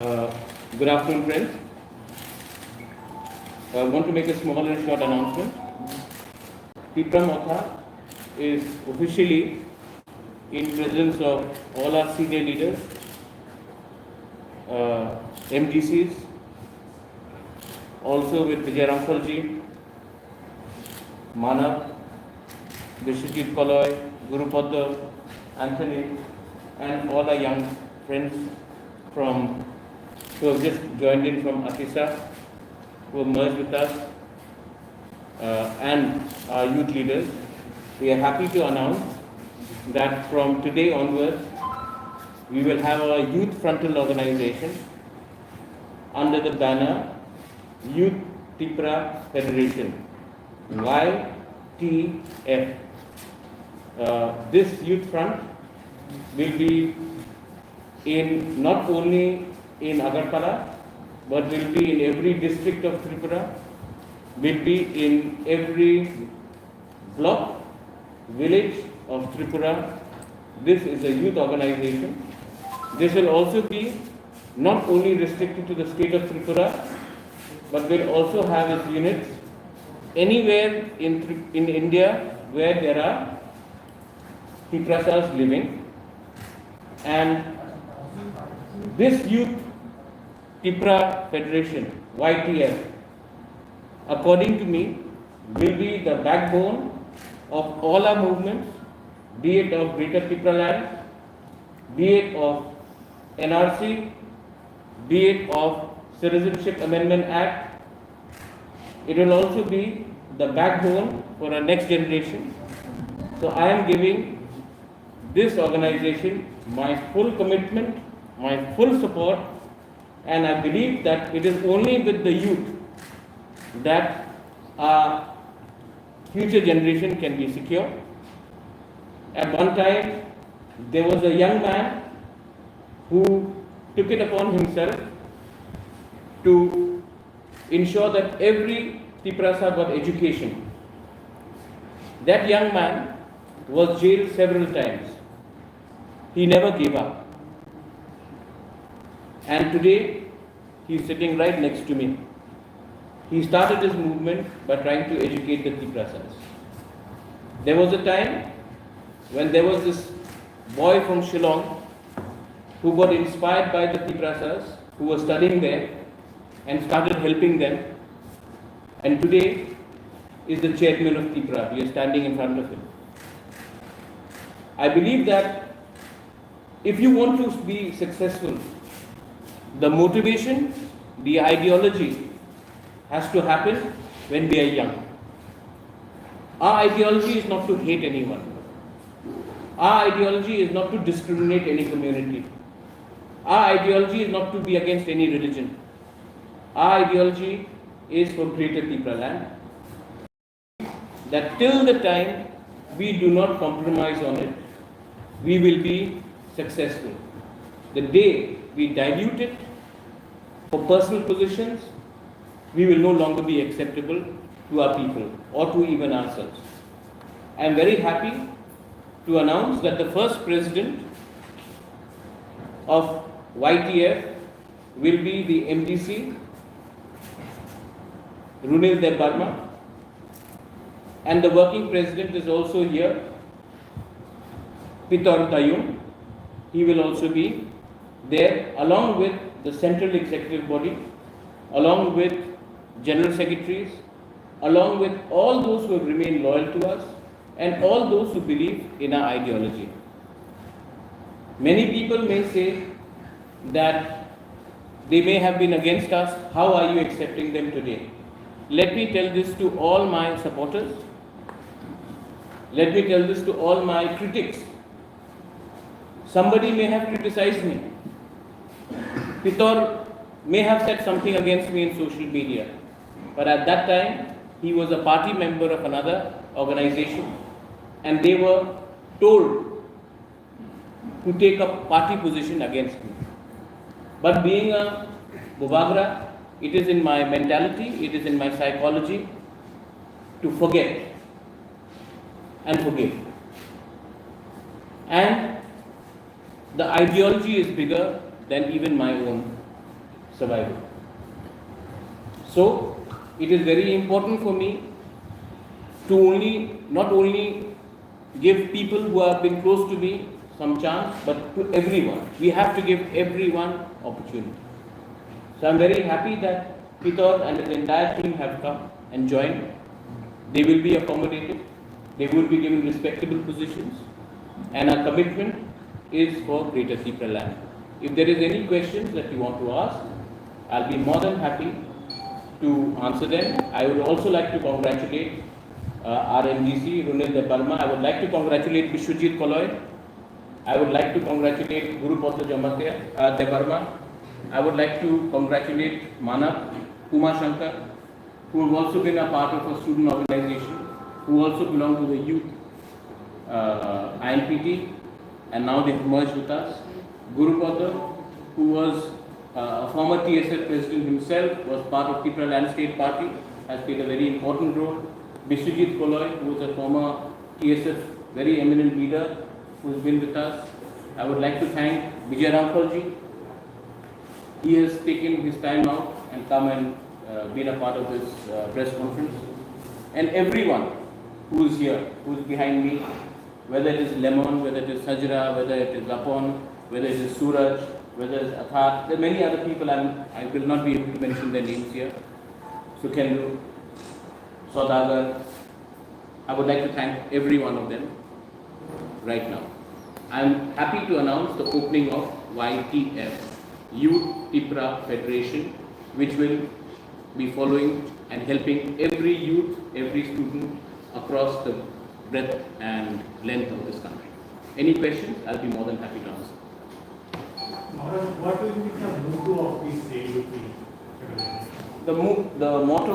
Uh, Good afternoon, friends. I want to make a small and short announcement. Tipra Motha is officially in presence of all our senior leaders, MDCs, also with Vijay Ramphal Manav, Vishwajit Kaloy, Guru Padma, Anthony, and all our young friends who have just joined in from Atisa, who have merged with us, and our youth leaders. We are happy to announce that from today onwards, we will have our youth frontal organization under the banner Youth Tipra Federation, YTF. This youth front will be in not only in Agartala, but will be in every district of Tripura, will be in every block, village of Tripura. This is a youth organization. This will also be not only restricted to the state of Tripura, but will also have its units anywhere in India where there are Tiprasas living. And this Youth Tipra Federation, YTF, according to me, will be the backbone of all our movements, be it of Greater Tipra land, be it of NRC, be it of Citizenship Amendment Act. It will also be the backbone for our next generation. So I am giving this organization my full commitment, my full support, and I believe that it is only with the youth that our future generation can be secure. At one time, there was a young man who took it upon himself to ensure that every Tiprasa got education. That young man was jailed several times. He never gave up. And today, he is sitting right next to me. He started this movement by trying to educate the Tiprasas. There was a time when there was this boy from Shillong who got inspired by the Tiprasas who were studying there and started helping them. And today is the chairman of Tipra. We are standing in front of him. I believe that if you want to be successful, the motivation, the ideology has to happen when we are young. Our ideology is not to hate anyone. Our ideology is not to discriminate any community. Our ideology is not to be against any religion. Our ideology is for Greater Tipra land. That till the time we do not compromise on it, we will be successful. The day we dilute it for personal positions, we will no longer be acceptable to our people or to even ourselves. I am very happy to announce that the first president of YTF will be the MDC, Runil Deb Barma, and the working president is also here, Pitor Tayum. He will also be there along with the central executive body, along with general secretaries, along with all those who have remained loyal to us and all those who believe in our ideology. Many people may say that they may have been against us. How are you accepting them today? Let me tell this to all my supporters. Let me tell this to all my critics. Somebody may have criticized me. Pitor may have said something against me in social media. But at that time, he was a party member of another organization and they were told to take a party position against me. But being a Bubagra, it is in my mentality, it is in my psychology to forget and forgive. And the ideology is bigger than even my own. survival. So, it is very important for me to not only give people who have been close to me some chance, but to everyone. We have to give everyone opportunity. So I'm very happy that Pitor and the entire team have come and joined. They will be accommodated. They will be given respectable positions. And our commitment is for Greater Sipra land. If there is any questions that you want to ask, I'll be more than happy to answer them. I would also like to congratulate our MDC, Runil Debarma. I would like to congratulate Bishwajit Koloy. I would like to congratulate Guru Pada Debarma. I would like to congratulate Manav Kumar Shankar, who have also been a part of a student organization, who also belong to the youth INPT, and now they have merged with us. Guru Pada, who was a former TSF president himself, was part of Tripura Land State Party, has played a very important role. Bishwajit Koloy, who was a former TSF very eminent leader, who has been with us. I would like to thank Vijay Rampalji. He has taken his time out and come and been a part of this press conference. And everyone who is here, who is behind me, whether it is Lemon, whether it is Sajra, whether it is Lapon, whether it is Suraj, whether it is Athat, there are many other people I will not be able to mention their names here. Sukhendu, Saudagar. I would like to thank every one of them right now. I am happy to announce the opening of YTF, Youth Tripura Federation, which will be following and helping every youth, every student across the breadth and length of this country. Any questions? I'll be more than happy to answer. What will be the motto of this AUP? The motto